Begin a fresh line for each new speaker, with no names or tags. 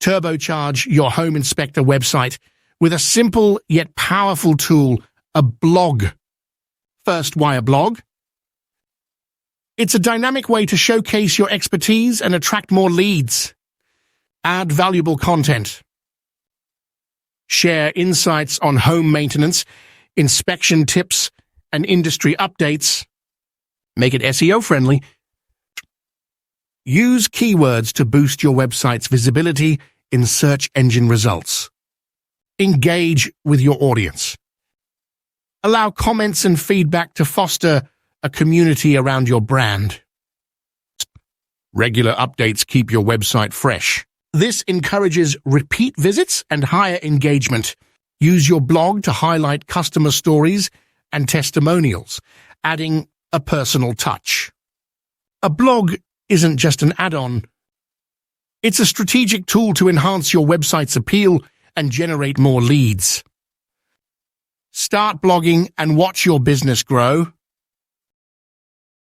Turbocharge your home inspector website with a simple yet powerful tool, a blog. First, why a blog? It's a dynamic way to showcase your expertise and attract more leads. Add valuable content. Share insights on home maintenance, inspection tips, and industry updates. Make it SEO-friendly. Use keywords to boost your website's visibility in search engine results. Engage with your audience. Allow comments and feedback to foster a community around your brand. Regular updates keep your website fresh. This encourages repeat visits and higher engagement. Use your blog to highlight customer stories and testimonials, adding a personal touch. A blog isn't just an add-on. It's a strategic tool to enhance your website's appeal and generate more leads. Start blogging and watch your business grow.